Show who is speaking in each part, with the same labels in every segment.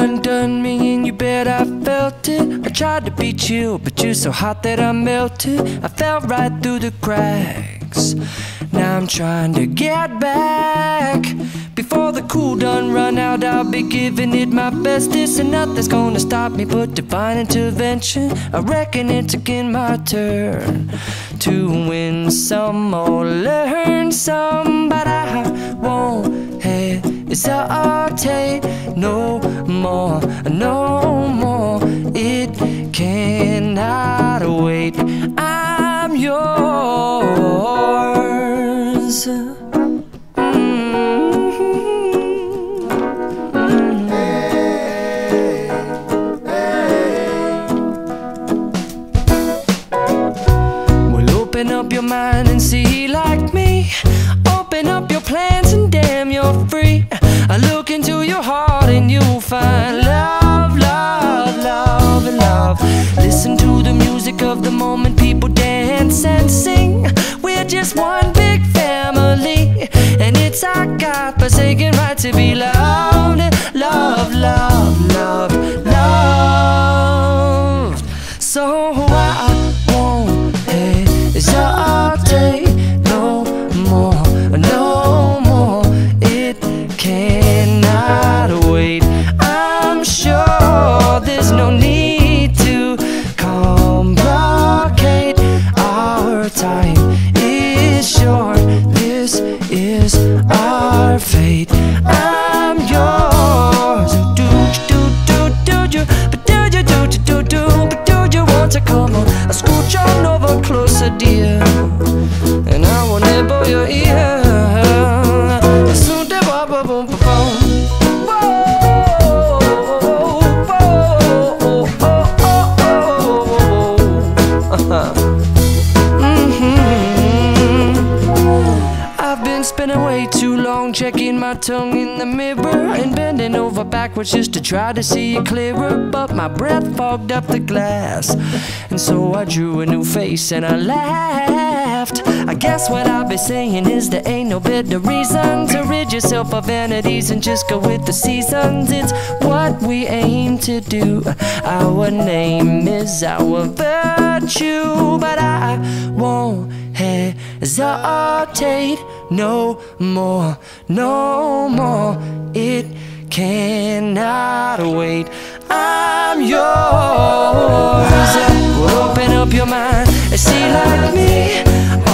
Speaker 1: undone me and you bet I felt it. I tried to be chill, but you're so hot that I melted. I fell right through the cracks. Now I'm trying to get back. Before the cool done run out, I'll be giving it my bestest, and nothing's gonna stop me but divine intervention. I reckon it's again my turn to win some or learn some, but I won't hesitate no more, no more. It cannot wait. I'm yours. Open up your mind and see like me. Open up your plans and damn, you're free. I look into your heart and you'll find love, love, love, and love. Listen to the music of the moment, people dance and sing. We're just one big family, and it's our God-forsaken right to be loved, love, love, love, loved. So I won't hesitate no more, no more. It cannot wait. I'm sure there's no need to complicate. Our time is short. This is our fate. I'm yours. Do you, but do you, but do you want to come on? I scooch on over closer, dear, and I will nibble your ear. Soon to boom, boom, boom, boom. I've been spending way too long checking my tongue in the mirror and bending over backwards just to try to see it clearer, but my breath fogged up the glass, and so I drew a new face and I laughed. I guess what I'll be saying is there ain't no better reason to rid yourself of vanities and just go with the seasons. It's what we aim to do. Our name is our virtue, but I won't hesitate no more, no more. It cannot wait. I'm yours. Open up your mind and see like me.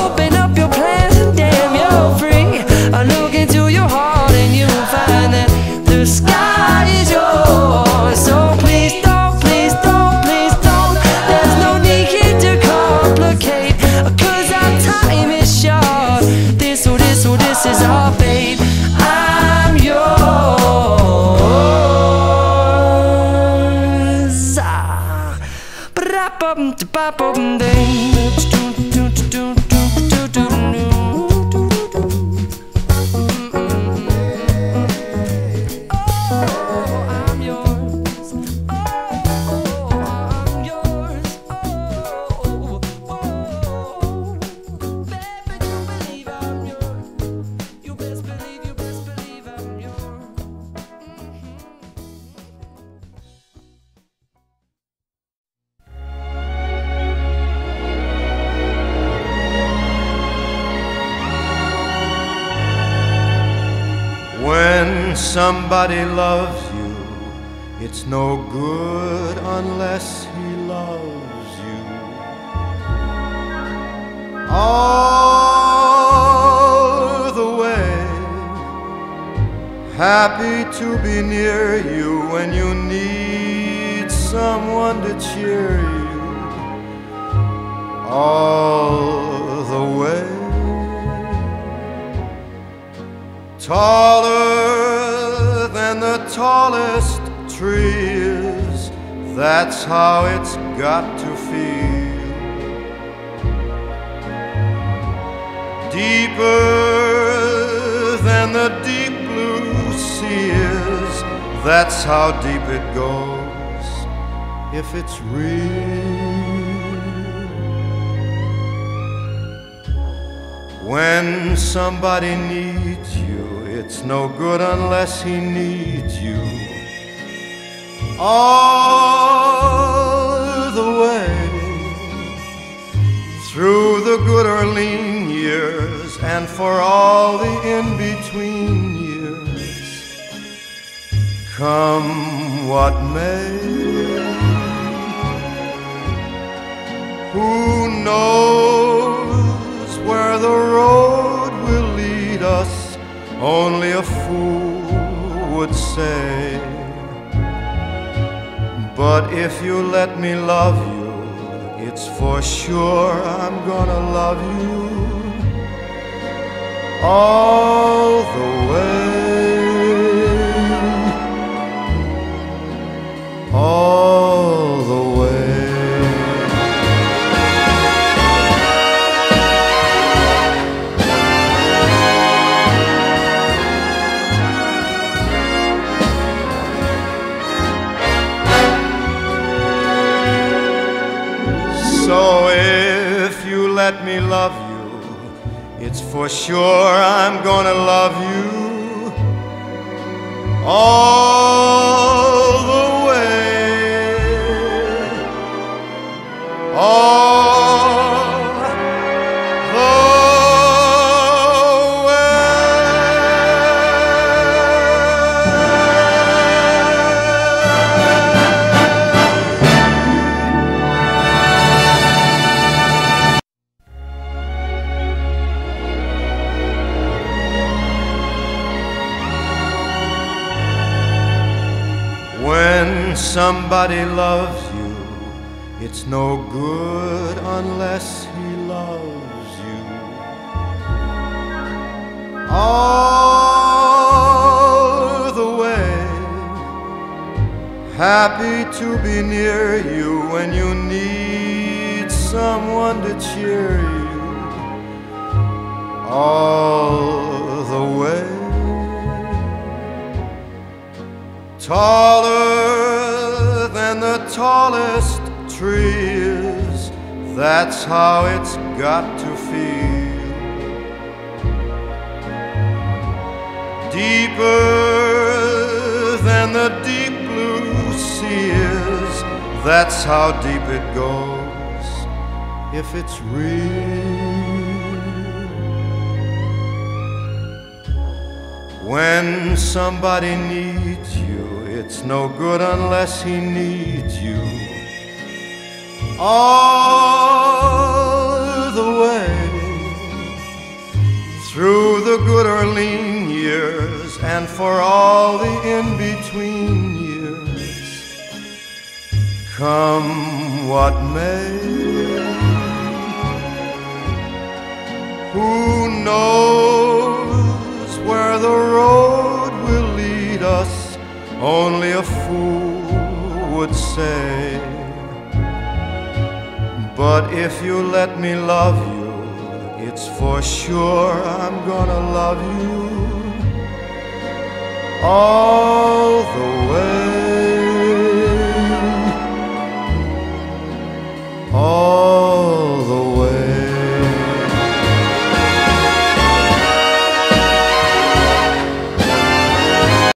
Speaker 1: Open up your plans and damn, you're free. I look into your heart and you'll find that the sky is yours. So please don't, please don't, please don't. There's no need here to complicate, 'cause our time is short. This is our fate. I'm yours.
Speaker 2: When somebody loves you, it's no good unless he loves you. All the way, happy to be near you when you need someone to cheer you. All the way, taller than the tallest trees, that's how it's got to feel. Deeper than the deep blue sea is, that's how deep it goes if it's real. When somebody needs you, it's no good unless he needs you. all the way through the good or lean years and for all the in-between years. Come what may, who knows where the road will lead us? Only a fool would say. But if you let me love you, it's for sure I'm gonna love you all the way, all the way. So if you let me love you, it's for sure I'm gonna love you all the way, all the way. When somebody loves you, it's no good unless he loves you all the way. Happy to be near you when you need someone to cheer you all the way. Taller than the tallest tree is, that's how it's got to feel. Deeper than the deep blue sea is, that's how deep it goes if it's real. When somebody needs you, it's no good unless he needs you all the way through the good or lean years and for all the in-between years. Come what may, who knows where the road will lead us? Only a fool would say. But if you let me love you, it's for sure I'm gonna love you all the way.